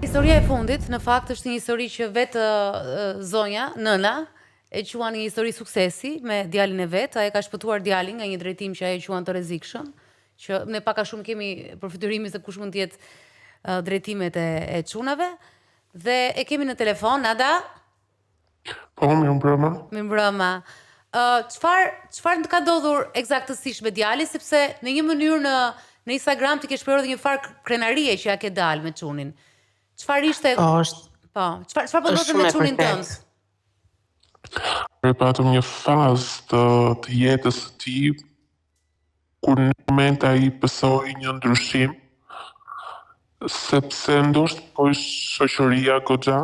Historia e fundit, në fakt, është një histori që vetë zonja, nëna, e quan një histori suksesi me djalin e vet. Ai ka shpëtuar djalin nga një drejtim që ai e quan të rrezikshëm, që ne pak a shumë kemi përfytyrimi se kush mund të jetë drejtimet e çunave. Dhe e kemi në telefon, Nada? Po, mirëmbrëma. Mirëmbrëma. Çfarë të ka ndodhur eksaktësisht me djalin, sepse në një mënyrë në Instagram ti ke shprehur edhe një farë krenarie që ja ke dalë me çunin. Çfarë ishte? Po, çfarë po ndodhte me çunin tënd? E patëm një fazë të jetës së tij kur në moment ai pësoi një ndryshim, sepse ndoshta po shoqëria goxha.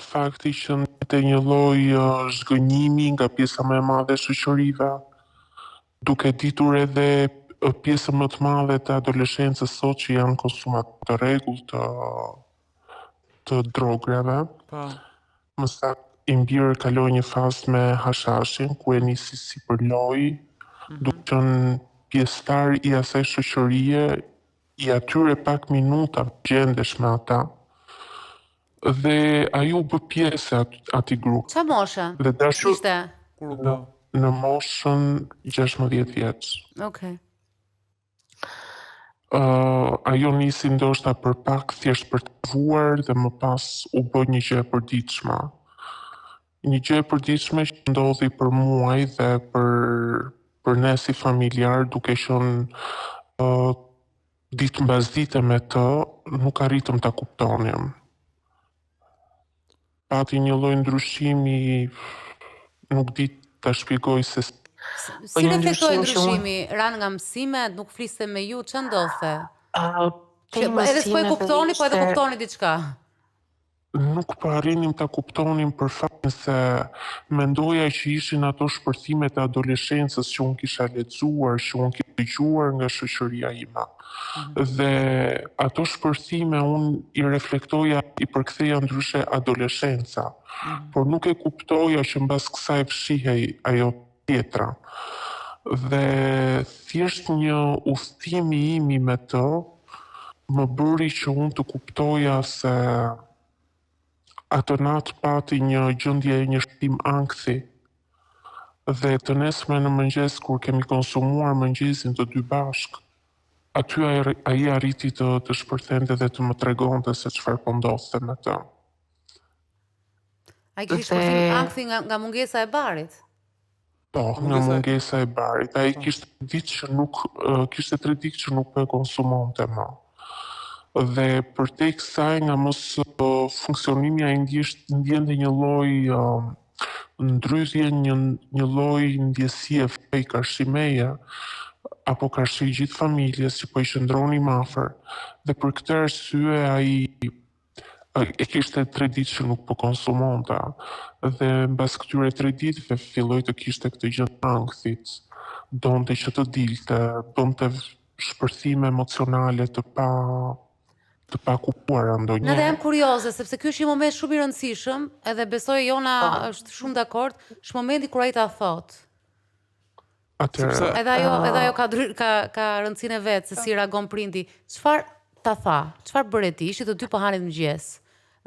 Fakti që ndete një lloj zhgënjimi nga pjesa më e madhe e shoqërive, duke ditur edhe pjesën më të madhe të adoleshencës sot që janë konsumatorë të rregullt të drograve. Më saktë i mbirë kaloi një fazë me hashashin, ku e nisi si për lojë, duke qenë pjesëtar i asaj shoqërie, i atyre pak minuta gjendesh me ata. Dhe ai u bë pjesë atij grupi. Çfarë moshe? Dhe dashur Ishte? në moshën 16 vjeç. Okej. Ajo nisi ndoshta për pak thjesht për të vuar dhe më pas u bë një gjë e përditshme. Një gjë e përditshme që ndodhi për muaj dhe për ne si familjar, duke qenë ditë mbas dite me të, nuk arritëm ta kuptonim. Pati një lloj ndryshimi, nuk di ta shpjegoj se Si reflektoi ndryshimi? Ran nga mësimet, nuk fliste me ju, ç'a ndodhte? Edhe s'po e kuptoni, po edhe kuptoni diçka. Nuk po arrinim ta kuptonim për faktin se mendoja që ishin ato shpërthimet e adoleshencës që unë kisha lexuar, që unë kisha dëgjuar nga shoqëria ime. Dhe ato shpërthime unë i reflektoja, i përktheja ndryshe adoleshenca, por nuk e kuptoja që mbas kësaj fshihej ajo tjetra. Dhe thjesht një udhëtimi imi me të më bëri që unë të kuptoja se atë natë pati një gjendje, një shtim ankthi. Dhe të nesme në mëngjes, kur kemi konsumuar mëngjesin të dy bashk, aty ai arriti të shpërthente dhe të më tregonte se çfarë po ndodhte me të. Ai kishte shpërthim ankthi nga mungesa e barit? Po, nga mungesa e barit. Ai kishte 3 ditë që nuk po e konsumonte më. Dhe përtej kësaj, nga mos funksionimi ai ndjente një lloj ndryshje, një lloj ndjesie fake arshimeje, apo karshi gjithë familjes që po i qëndronim afër. Dhe për këtë arsye ai e kishte 3 ditë që nuk po konsumonte. Dhe mbas këtyre 3 ditëve filloi të kishte këtë gjë të ankthit. Donte që të dilte, donte shpërthime emocionale të pa kuptuara ndonjëherë. Nada, jam kurioze, sepse ky është një moment shumë i rëndësishëm, edhe besoj Jona është shumë dakord, është momenti kur ai ta thot. Edhe ajo ka rëndësinë e vet, se si reagon prindi. Çfarë ta tha? Çfarë bëre ti? Ishit të dy po hanin mëngjes.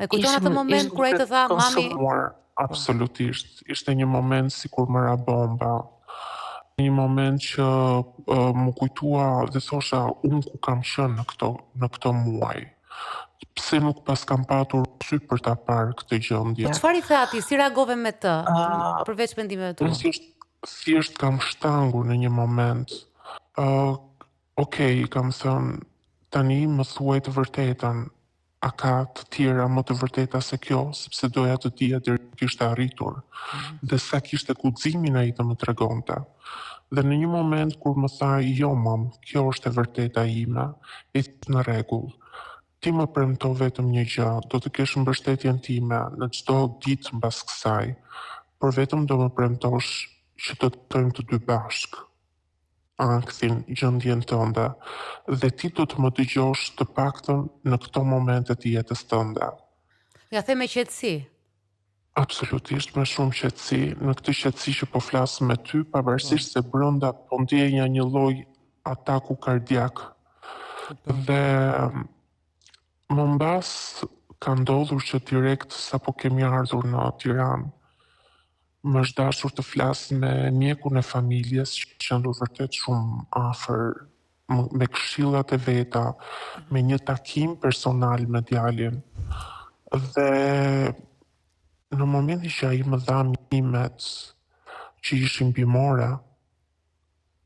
Me kujton atë moment kur ai të tha, mami... Absolutisht. Ishte një moment sikur më ra bomba. Një moment që më kujtua dhe thosha, unë ku kam qenë në këto muaj. Pse nuk pas kam patur sy për ta parë këtë gjendje. Çfarë i tha ti? Si reagove me të? Përveç mendimeve tua. Thjesht kam shtangur në një moment. Okej, kam thënë, tani më thuaj të vërtetën. A ka të tjera më të vërteta se kjo, sepse doja të dija deri kishte arritur. Dhe sa kishte guximin ai të më tregonte. Dhe në një moment kur më tha, jo mam, kjo është e vërteta ime, e në rregull. Ti më premto vetëm një gjë, do të kesh mbështetjen time në çdo ditë mbas kësaj, por vetëm do më premtosh që do të jetojmë të dy bashk. Ankthin, gjendjen tënde, dhe ti do të më dëgjosh të paktën në këto momente të jetës tënde. Ja the me qetësi. Absolutisht, me shumë qetësi, në këtë qetësi që po flas me ty, pavarësisht se brenda po ndjenja një lloj ataku kardiak. Dhe Më mbas ka ndodhur që direkt sa po kemi ardhur në Tiranë, më është dashur të flas me mjekun e familjes që qëndur vërtet shumë afër me këshillat e veta, me një takim personal me djalin. Dhe në momentin që ai më dha minimet që ishin bimore,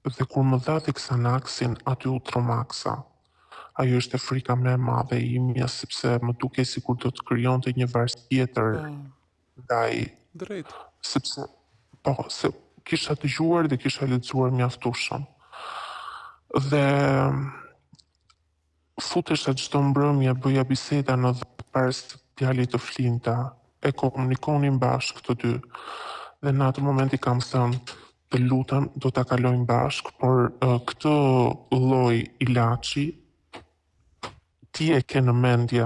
dhe kur më dha të Xanaxin, aty u tromaksa. Ajo është e frika më e madhe e imja, sepse më duke sikur do të krijonte një varësi tjetër ndaj, Drejt. sepse se kisha dëgjuar dhe kisha lexuar mjaftueshëm. Dhe futesha çdo mbrëmje, bëja biseda në dhëp para se djalit të flinte, e komunikonin bashkë të dy. Dhe në atë moment i kam thënë, të lutem, do ta kalojmë bashkë, por këtë lloj ilaçi ti e ke në mendje,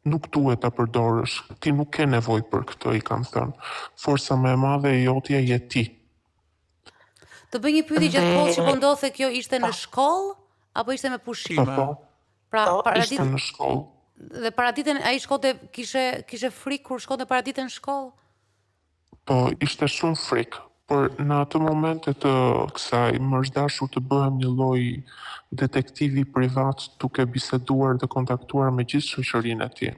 nuk duhet ta përdorësh, ti nuk ke nevojë për këtë, i kam thënë. Forca më e madhe e jotja je ti. Të bëj një pyetje gjatë kohës që po ndodhte kjo, ishte në shkollë apo ishte me pushim? Po, Pra, ishte në shkollë. Dhe paraditën ai shkonte, kishe frikë kur shkonte paraditën në shkollë? Po, ishte shumë frikë, por në atë momente të kësaj më është dashur të bëhem një lloj detektivi privat, duke biseduar dhe kontaktuar me gjithë shoqërinë e tij.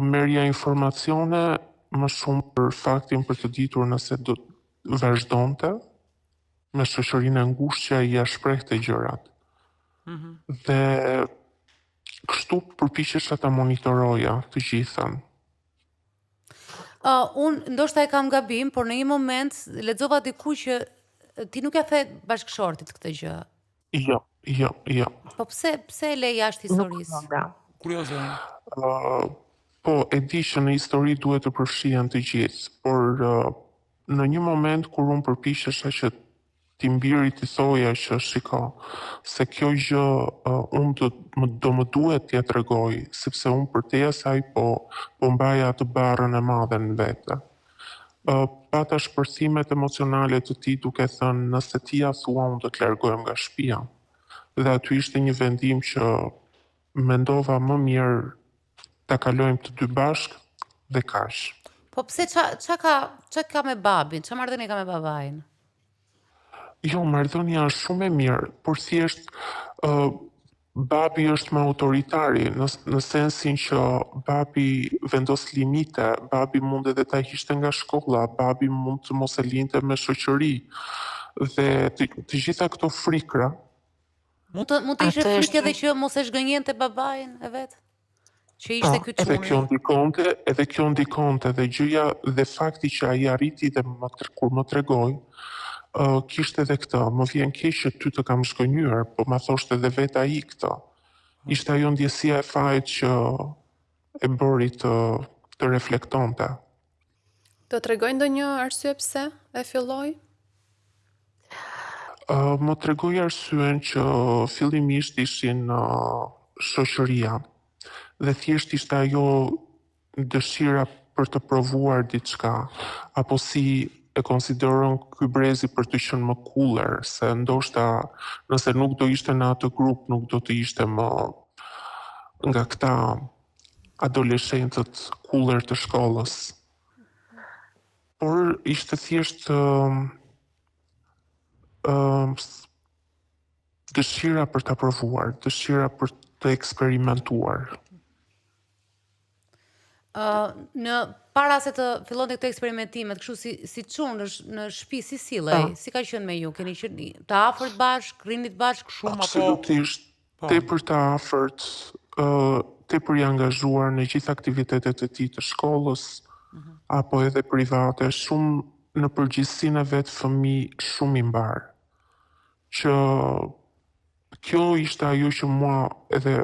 Merrja informacione më shumë për faktin për të ditur nëse do të vazhdonte me shoqërinë e ngushtë që ai ja shprehte gjërat. Dhe kështu përpiqesha ta monitoroja të gjithën. Unë ndoshta e kam gabim, por në një moment lexova diku që ti nuk ja the bashkëshortit këtë gjë. Jo. Po pse e le jashtë historisë? Kurioze. Po, e di që në histori duhet të përfshihen të gjithë, por në një moment kur unë përpiqesha që ti mbiri ti thoja që shiko, se kjo gjë unë do më duhet t'ja tregoj, sepse unë përteja saj po mbaja atë barrën e madhe në vete. Pata shpërthimet emocionale të ti duke thënë, nëse ti ja thua unë do të largohem nga shtëpia. Dhe aty ishte një vendim që mendova më mirë ta kalojmë të dy bashkë dhe kaq. Po pse ç'a ka me babin? Ç'a marrëdhënie ka me babain? Jo, marrëdhënia është shumë e mirë, por thjesht babi është më autoritari, në sensin që babi vendos limite, babi mund edhe ta hiqte nga shkolla, babi mund të mos e linte me shoqëri. Dhe të gjitha këto frikra. Mund të ishte frikë edhe që mos e shgënjente babain e vet? Që ishte ky çuni. Edhe kjo ndikonte, dhe gjëja dhe fakti që ai arriti dhe kur më tregoi, kishte edhe këtë, më vjen keq që ty të kam shkënjyer, po ma thoshte edhe vet ai këtë. Ishte ajo ndjesia e fajit që e bëri të reflektonte. Do t'rregoj ndonjë arsye pse e filloi? Më tregoi arsyen që fillimisht ishin shoqëria, dhe thjesht ishte ajo dëshira për të provuar diçka, apo si e konsideron ky brezi për të qenë më cooler, se ndoshta nëse nuk do ishte në atë grup, nuk do të ishte më nga këta adoleshentët cooler të shkollës. Por ishte thjesht dëshira për ta provuar, dëshira për të eksperimentuar. Në para se të fillonte këto eksperimentimet, kështu si çun në shtëpi, si sillej, si ka qenë me ju? Keni qenë të afërt bashk, rrinit bashk? Shumë Absolutisht, tepër të afërt, tepër i angazhuar në gjithë aktivitetet e tij të shkollës, apo edhe private, shumë në përgjithësinë e vet fëmijë shumë i mbar. Që kjo ishte ajo që mua edhe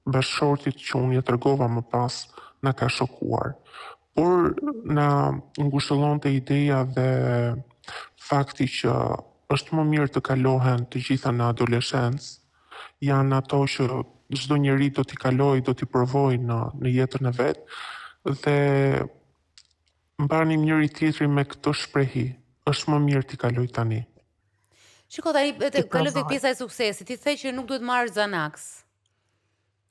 bashkëshortit që unë ja tregova më pas na ka shokuar. Por na ngushëllonte ideja dhe fakti që është më mirë të kalohen të gjitha në adoleshencë, janë ato që çdo njeri do t'i kalojë, do t'i provojë në jetën e vet, dhe mbanim njëri tjetrin me këtë shprehi, është më mirë t'i kaloj tani. Shiko tani, kalojmë tek pjesa e suksesit. Ti the që nuk duhet marrësh Xanax.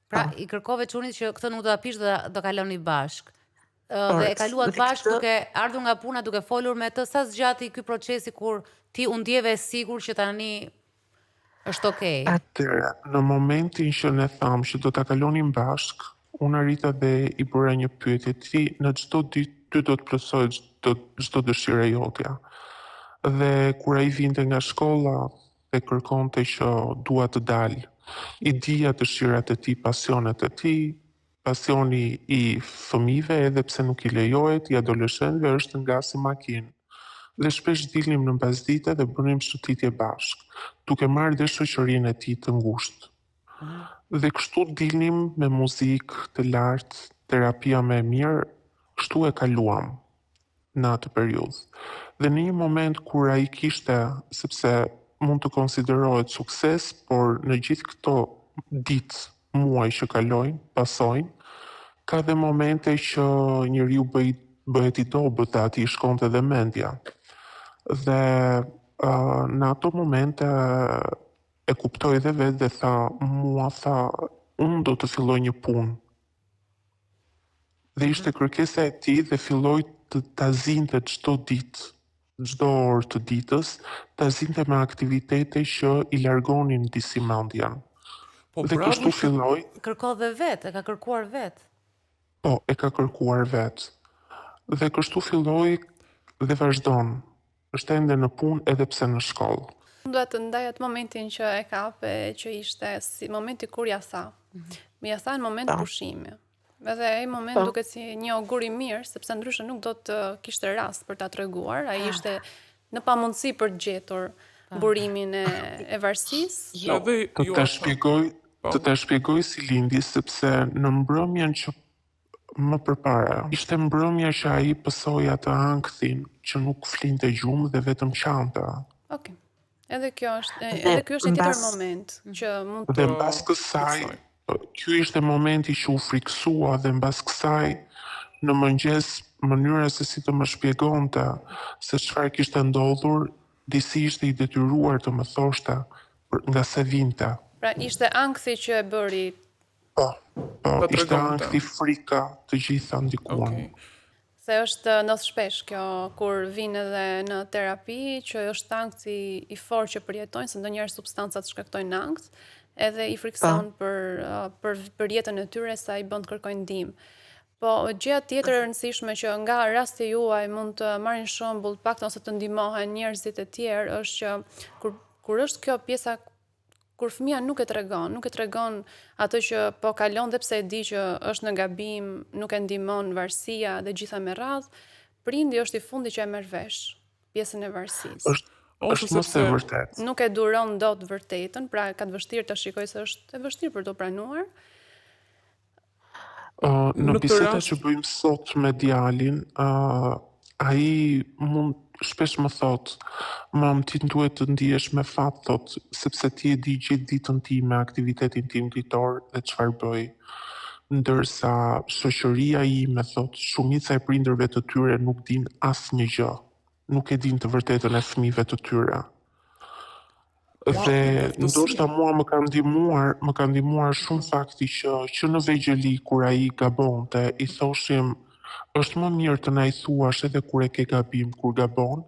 Pra, i kërkove çunit që këtë nuk do ta pish, do kaloni bashk. Dhe e kaluat bashk duke ardhur nga puna, duke folur me të, sa zgjati ky procesi kur ti u ndjeve e sigurt që tani është okay. Atëherë, në momentin që ne thamë që do ta kalonim bashk, unë arrita dhe i bëra një pyetje, ti në çdo ditë ty do të plotësohet çdo dëshira jotja. Dhe kur ai vinte nga shkolla dhe kërkonte që dua të dal, i dija dëshirat e tij, pasionet e tij, pasioni i fëmijëve, edhe pse nuk i lejohet, i adoleshentëve është nga si makinë. Dhe shpesh dilnim në mbasdite dhe bënim shëtitje bashk, duke marrë dhe shoqërinë e tij të ngushtë. Dhe kështu dilnim me muzikë të lartë, terapia më e mirë, kështu e kaluam në atë periudhë. Dhe në një moment kur ai kishte, sepse mund të konsiderohet sukses, por në gjithë këto ditë, muaj që kalojnë, pasojnë, ka dhe momente që njeriu bëhet i dobët dhe ati shkonte dhe mendja. Dhe në ato momente e kuptoj dhe vetë dhe tha, unë do të filloj një punë. Dhe ishte kërkesa e tij dhe filloi të ta zinte çdo ditë, çdo orë të ditës, ta zinte me aktivitete që i largonin disi mendjen. Dhe kështu filloi. Kërkove vetë, e ka kërkuar vetë. Po, e ka kërkuar vetë. Dhe kështu filloi dhe vazhdon. Është ende në punë edhe pse në shkollë. Unë duhet të ndaj atë momentin që e kape, që ishte si momenti kur ja tha. Ja tha në moment pushimi. Edhe ai moment duket si një augur i mirë, sepse ndryshe nuk do të kishte rast për ta treguar. Ai ishte në pamundësi për të gjetur burimin e varësisë. Të ta shpjegoj si lindi, sepse në mbrëmjen që më përpara, ishte mbrëmja që ai pësoi atë ankthin që nuk flinte gjumë dhe vetëm qante. Okej. Edhe ky është një tjetër moment që mund të. Dhe mbas kësaj, ky ishte momenti që u friksua dhe mbas kësaj në mëngjes mënyra se si të më shpjegonte se çfarë kishte ndodhur, disi ishte i detyruar të më thoshte nga se vinte. Pra ishte ankthi që e bëri. Po, ishte ankthi, frika, të gjitha ndikuan. Se është ndodh shpesh kjo kur vinë edhe në terapi, që është ankthi i fortë që përjetojnë, se ndonjëherë substancat shkaktojnë ankth, edhe i frikson për jetën e tyre sa i bën të kërkojnë ndihmë. Po gjëja tjetër e rëndësishme që nga rasti juaj mund të marrin shembull paktën ose të ndihmohen njerëzit e tjerë është që kur është kjo pjesa kur fëmia nuk e tregon atë që po kalon dhe pse e di që është në gabim, nuk e ndihmon varësia dhe gjitha me radhë, prindi është i fundi që e merr vesh pjesën e varësisë. Është mos e vërtet. Nuk e duron dot vërtetën, pra ka të vështirë të shikoj se është e vështirë për të pranuar. Në bisedat që bëjmë sot me djalin, ai shpesh më thot, mam, ti duhet të ndihesh me fat, thot, sepse ti e di gjithë ditën time, aktivitetin tim ditor dhe çfarë bëj. Ndërsa shoqëria ime, thot, shumica e prindërve të tyre nuk din asnjë gjë. Nuk e din të vërtetën e fëmijëve të tyre. Dhe ndoshta mua më ka ndihmuar shumë fakti që në vegjëli kur ai gabonte, i thoshim është më mirë të na i thuash edhe kur e ke gabim, kur gabon,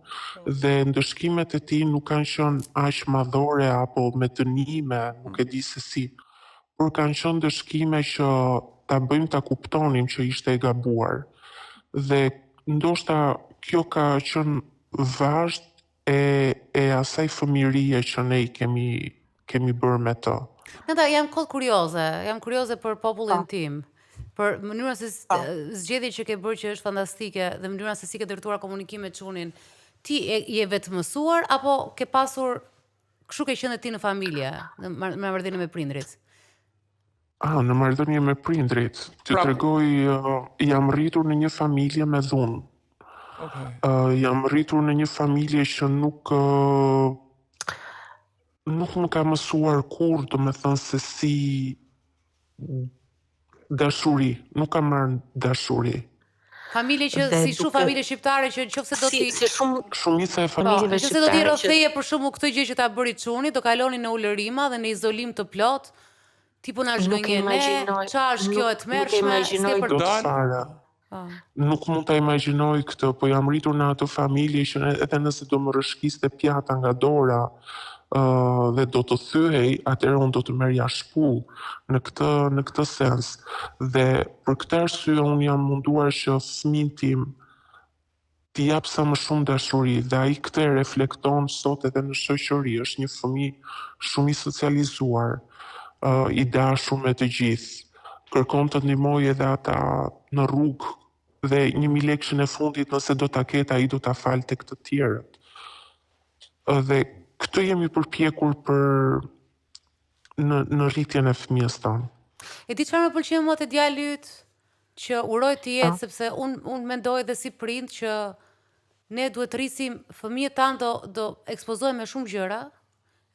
dhe ndëshkimet e tij nuk kanë qenë aq madhore apo me dënime, nuk e di se si, por kanë qenë ndëshkime që ta bëjmë ta kuptonim që ishte e gabuar. Dhe ndoshta kjo ka qenë vazhd e asaj fëmirie që ne kemi bërë me të. Nata, jam kurioze për popullin tim. Për mënyrën se zgjedhje që ke bërë që është fantastike dhe mënyrën se si ke ndërtuar komunikim me çunin. Ti je vetëmësuar apo ke pasur kështu ke qenë ti në familje, në marrëdhënie me prindrit? Në marrëdhënie me prindrit. Të tregoj, jam rritur në një familje me dhunë. Jam rritur në një familje që nuk më ka mësuar kur, domethënë se si dashuri, nuk kam marrë dashuri. Familje që si shumë familje shqiptare që nëse do ti shumica e familjeve shqiptare. Nëse do ti rrotheje për shembull këtë gjë që ta bëri çuni, do kaloni në ulërima dhe në izolim të plot. Ti po na Nuk e zhgënjen ne, imagjinoj. qa është kjo e Nuk e tmerrshme, imagjinoj s'ke për Dot fare. Nuk mund ta imagjinoj këtë, po jam rritur në atë familje që edhe nëse do më rëshkiste pjata nga dora dhe do të thyhej, atëherë unë do të merr jashtë në këtë sens. Dhe për këtë arsye unë jam munduar që fëmin tim t'i jap sa më shumë dashuri dhe ai këtë e reflekton sot edhe në shoqëri. Është një fëmijë shumë i socializuar, i dashur me të gjithë. Kërkon të ndihmoj edhe ata në rrugë dhe 1.000 lekëshin e fundit nëse do ta ketë ai do ta falte tek të tjerët. Dhe këtë jemi përpjekur për në rritjen e fëmijës tonë. E di çfarë më pëlqen mua te djali yt, që uroj të jetë, sepse unë mendoj edhe si prind që ne duhet të rrisim fëmijët tanë do ekspozohen me shumë gjëra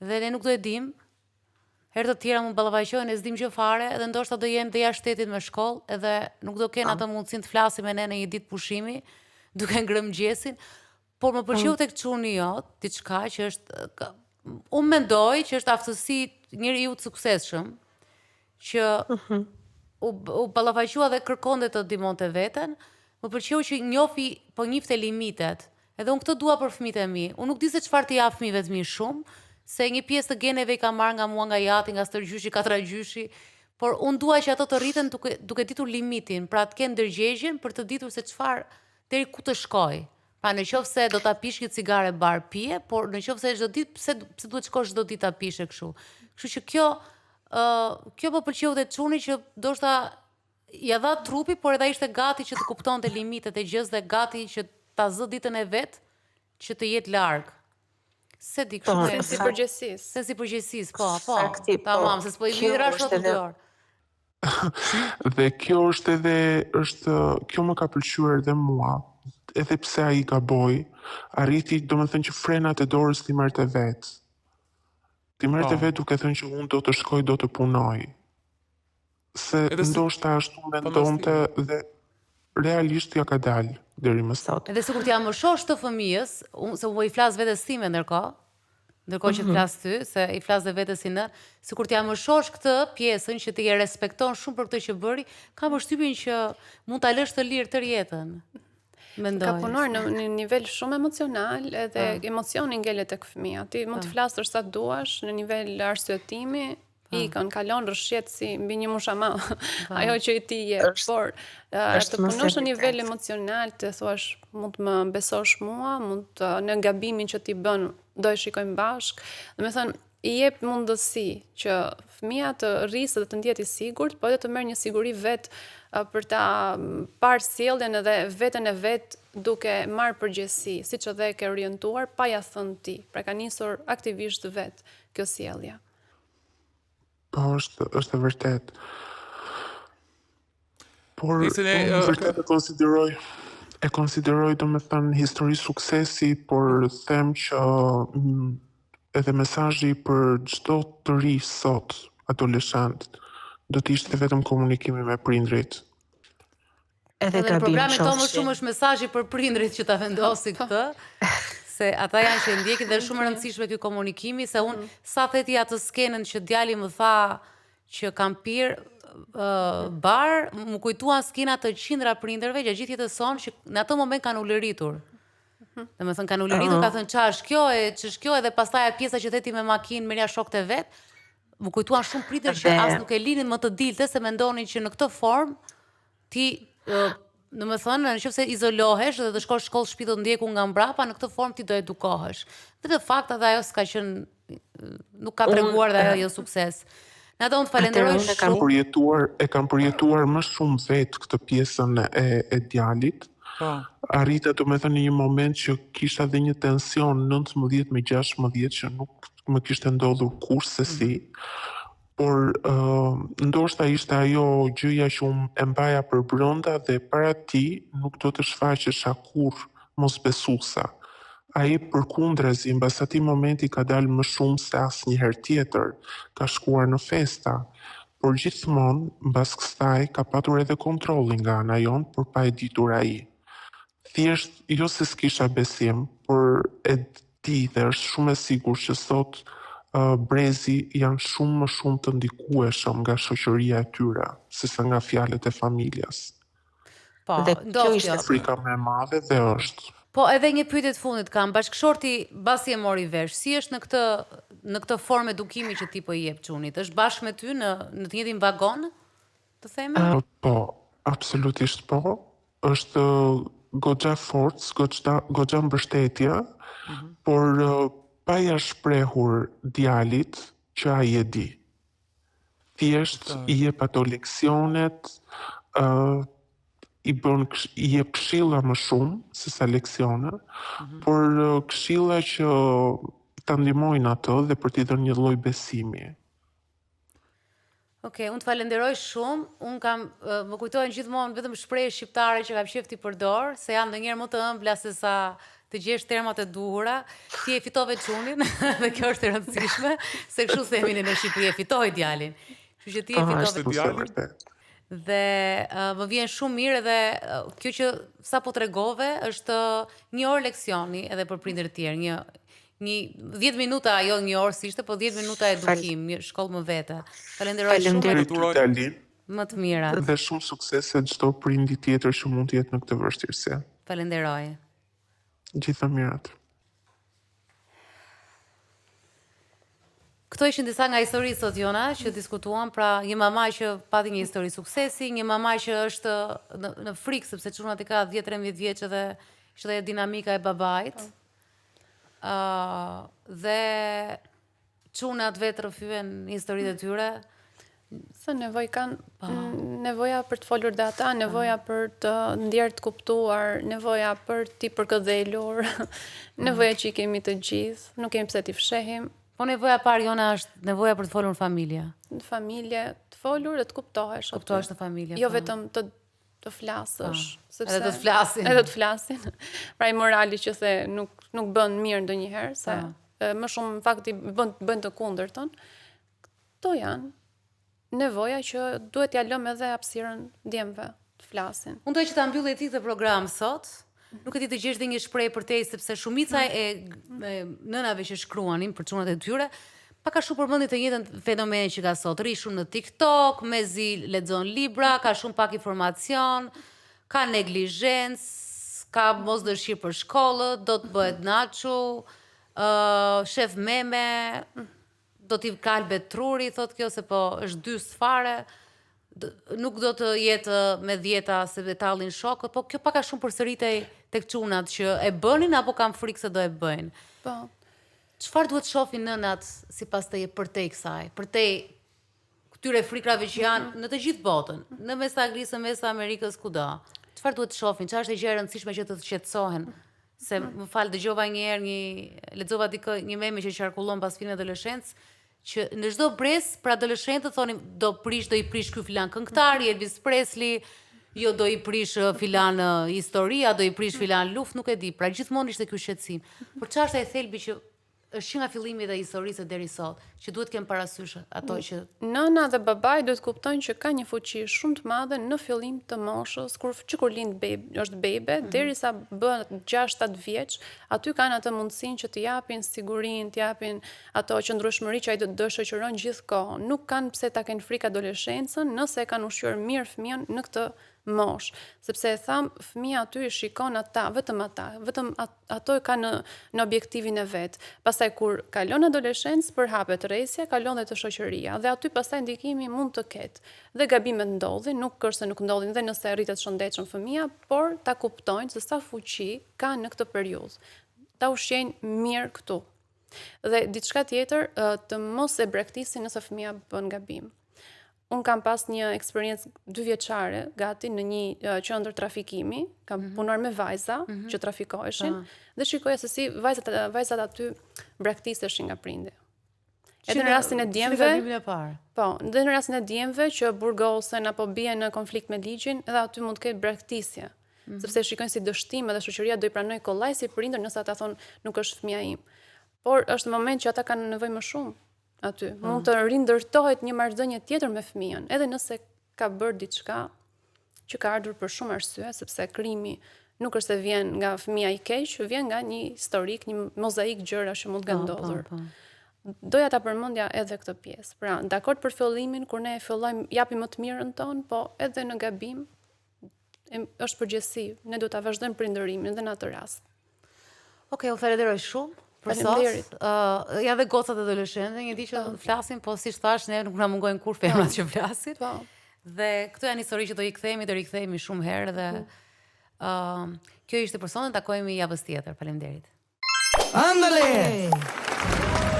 dhe ne nuk do e dim. Herë të tjera mund ballavaqojnë, ne s'dim gjë fare, edhe ndoshta do jenë dhe jashtë shtetit me shkollë, edhe nuk do kenë atë mundësinë të flasim me ne në një ditë pushimi, duke ngrënë mëngjesin. Por më pëlqeu tek çuni jot, diçka që është unë mendoj që është aftësi njeriu të suksesshëm, që u ballafaqua dhe kërkonte të ndihmonte veten. Më pëlqeu që njifte limitet. Edhe unë këtë dua për fëmijët e mi. Unë nuk di se çfarë t'i jap fëmijëve të mi shumë, se një pjesë të geneve i ka marrë nga mua, nga jati, nga stërgjyshi, katragjyshi, por unë dua që ato të rriten duke ditur limitin, pra të kenë ndërgjegjen për të ditur se çfarë deri ku të shkoj. Pra në qoftë se do ta pish një cigare bar pije, por në qoftë se çdo ditë pse duhet shkosh çdo ditë ta pishe kështu. Kështu që kjo më pëlqeu te çuni që ndoshta ja dha trupi, por edhe ai ishte gati që të kuptonte limitet e gjës dhe gati që ta zë ditën e vet që të jetë larg. Se di kështu. Sensi përgjegjësisë. Sensi përgjegjësisë, po. Sakti, po. Tamam, se s'po i mira shot në dorë. Dhe kjo kjo më ka pëlqyer edhe mua, edhe pse ai gaboi, arriti domethënë që frenat e dorës t'i merrte vet. T'i merrte vet duke thënë që unë do të shkoj, do të punoj. Se ndoshta ashtu mendonte dhe realisht ja ka dalë deri më sot. Edhe sikur t'ja më shosh të fëmijës, se unë i flas vetes time ndërkohë që të flas ty, se i flas dhe vetes si nën, sikur t'ja më shosh këtë pjesën që ti e respekton shumë për këtë që bëri, kam përshtypjen që mund ta lësh të lirë tërë jetën. Mendoj. Ka punuar në një nivel shumë emocional, edhe emocioni ngelet tek fëmia. Ti mund të flasësh sa duash në nivel arsyetimi, ikën, kalon rrshjet si mbi një mushama, ajo që i ti je, por të punosh në nivel emocional, të thuash mund të më besosh mua, në gabimin që ti bën, do e shikojmë bashk, dhe me thënë, i jep mundësi që fëmia të rrisë dhe të ndjetë i sigurt, po edhe të merr një siguri vet për ta parë sjelljen edhe veten e vet duke marrë përgjegjësi, siç edhe e ke orientuar pa ja thënë ti. Pra ka nisur aktivisht vet kjo sjellje. Po, është e vërtet. Por vërtet e konsideroj domethënë histori suksesi, por them që edhe mesazhi për çdo të ri sot, adoleshent, do të ishte vetëm komunikimi me prindrit. Edhe në programin tonë më shumë është mesazhi për prindrit që ta vendosi këtë, se ata janë që ndjekin dhe është shumë e rëndësishme ky komunikimi, se unë sa theti atë skenën që djali më tha që kam pirë bar, më kujtuan skena të qindra prindërve gjatë gjithë jetës sonë që në atë moment kanë ulëritur. Domethënë kanë ulëritur, ka thënë ç'është kjo, edhe pastaj atë pjesa që theti me makinë, merja shokët e vet, më kujtuan shumë prindër që as nuk e linin më të dilte se mendonin që në këtë formë ti domethënë nëse izolohesh dhe të shkosh shkollë shtëpi të ndjekur nga mbrapa, në këtë formë ti do edukohesh. Dhe në fakt edhe ajo s'ka qenë, nuk ka treguar dhe ajo jo sukses. Në ato unë të falenderoj shumë. E kam përjetuar më shumë vetë këtë pjesën e djalit. Arrita domethënë në një moment që kisha dhe një tension 19 me 16 që nuk më kishte ndodhur kurrë se si. Por ndoshta ishte ajo gjëja që unë e mbaja për brenda dhe para ti nuk do të shfaqesha kurrë mosbesuesa. Ai përkundrazi, mbas atij momenti ka dalë më shumë se asnjëherë tjetër, ka shkuar në festa, por gjithmonë mbas kësaj ka patur edhe kontrollin nga ana jon për pa e ditur ai. Thjesht jo se s'kisha besim, por e di dhe është shumë e sigurt që sot brezi janë shumë më shumë të ndikueshëm nga shoqëria e tyre, sesa nga fjalët e familjes. Po, Dhe kjo ndoft ishte jo. Frika më e madhe dhe është. Po edhe një pyetje të fundit kam. Bashkëshorti basi e mori vesh, si është në këtë formë edukimi që ti po i jep çunit? Është bashkë me ty në të njëjtin vagon, të themi? Po, absolutisht po. Është goxha forcë, goxha mbështetje, por pa ja shprehur djalit që ai e di. Thjesht i jep ato leksionet, i jep këshilla më shumë se sa leksione, por këshilla që ta ndihmojnë atë dhe për t'i dhënë një lloj besimi. Okej, unë të falenderoj shumë. Unë kam më kujtojnë gjithmonë vetëm shprehje shqiptare që kam qef t'i përdor, se janë ndonjëherë më të ëmbla se sa të gjesh termat e duhura. Ti e fitove çunin dhe kjo është e rëndësishme, se kështu themin në Shqipëri, e fitoi djalin. Kështu që ti e fitove djalin. Dhe më vjen shumë mirë edhe kjo që sa po tregove është një orë leksioni edhe për prindërit e tjerë, një 10 minuta, jo një orë si ishte, po 10 minuta edukim, një shkollë më vete. Falenderoj shumë. Dalin. Më të mirat. Dhe shumë suksese çdo prindi tjetër që mund të jetë në këtë vështirësi. Falenderoj. Gjithë të mirat. Këto ishin disa nga historitë sot jona që diskutuam, pra një mama që pati një histori suksesi, një mama që është në frikë sepse çunat i ka 10-13 vjeç dhe është dhe dinamika e babait. Dhe çunat vetë rrëfyen historitë e tyre. Se nevojë kanë, nevoja për të folur dhe ata, nevoja për të ndjerë të kuptuar, nevoja për t'i përkëdhelur, nevoja që i kemi të gjithë, nuk kemi pse t'i fshehim. Po nevoja parë jona është nevoja për të folur në familje. Në familje, të folur dhe të kuptohesh. Kuptohesh në familje. Jo vetëm të flasësh. Edhe të flasin. Edhe të flasin. Pra i morali që se nuk bën mirë ndonjëherë, se më shumë në fakt i bën të kundërtën. Këto janë nevoja që duhet ja lëmë edhe hapësirën djemve të flasin. Unë doj që ta mbylli ti këtë program sot. Nuk e ti të gjesh dhe një shpreh për te, sepse shumica e nënave që shkruanin për çunat e tyre, ka shumë përmendje të njëjtën fenomene që ka sot. Ri shumë në TikTok, mezi lexon libra, ka shumë pak informacion, ka neglizhencë, ka mos dëshirë për shkollët, do të bëhet naçu, shef meme, do t'i kalbet truri, thot kjo, se po është dys fare. Nuk do të jetë me dieta se dhe tallin shokët, po kjo pak a shumë përsëritej tek çunat që e bënin apo kanë frikë se do e bëjnë. Po. Çfarë duhet shohin nënat sipas teje përtej kësaj? Përtej këtyre frikrave që janë në të gjithë botën, në mes të Anglisë, në mes të Amerikës, kudo. Çfarë duhet shohin? Çfarë është e gjë e rëndësishme që të qetësohen? Se më fal, dëgjova një herë lexova një meme që qarkullon pas filmit adoleshencë, që në çdo brez për adoleshentët thonim do i prish ky filan këngëtari, Elvis Presley, jo do i prish filan historia, do i prish filan luftë, nuk e di. Pra gjithmonë ishte ky shqetësim. Por çfarë është ai thelbi që është që nga fillimi dhe historisë deri sot, që duhet kem parasysh ato që nëna dhe babai duhet kuptojnë që ka një fuqi shumë të madhe në fillim të moshës, kur lind është bebe, derisa bëhet 6-7 vjeç, aty kanë atë mundësinë që të japin sigurinë, të japin ato qëndrueshmëri që ai do të shoqëron gjithkohën. Nuk kanë pse ta kenë frikë adoleshencën nëse e kanë ushqyer mirë fëmijën në këtë mosh, sepse e tham, fëmia aty i shikon vetëm ato e ka në objektivin e vet. Pastaj kur kalon adoleshencë, përhapet rresja, kalon dhe të shoqëria, dhe aty pastaj ndikimi mund të ketë. Dhe gabimet ndodhin, nuk është se nuk ndodhin dhe nëse rritet shëndetshëm fëmia, por ta kuptojnë se sa fuqi ka në këtë periudhë. Ta ushqejnë mirë këtu. Dhe diçka tjetër, të mos e braktisin nëse fëmia bën gabim. Unë kam pas një eksperiencë 2 vjeçare gati në një qendër trafikimi, kam punuar me vajza që trafikoheshin dhe shikoja se si vajzat aty braktiseshin nga prindi. Edhe në rastin e djemve, edhe në rastin e djemve që burgosen apo bien në konflikt me ligjin, edhe aty mund të ketë braktisje, sepse shikojnë si dështim edhe shoqëria do i pranoj kollaj si prindër nëse ata thonë nuk është fëmia im. Por është moment që ata kanë nevojë më shumë. Aty mund të rindërtohet një marrëdhënie tjetër me fëmijën, edhe nëse ka bërë diçka që ka ardhur për shumë arsye, sepse krimi nuk është se vjen nga fëmia i keq, vjen nga një historik, një mozaik gjëra që mund të ndodhur. doja ta përmendja edhe këtë pjesë. Pra, dakord për fillimin, kur ne fillojmë japim më të mirën tonë, po edhe në gabim është përgjegjësi. Ne do ta vazhdojmë prindërimin edhe në atë rast. Okej, u falenderoj shumë për Faleminderit. sot. Ja dhe gocat e adoleshente, një di që flasim, po si thash, ne nuk na mungojnë kur femrat që flasin. Po. Dhe këto janë histori që do i rikthehemi shumë herë dhe kjo ishte për sonte, takohemi javës tjetër. Faleminderit. Ándale.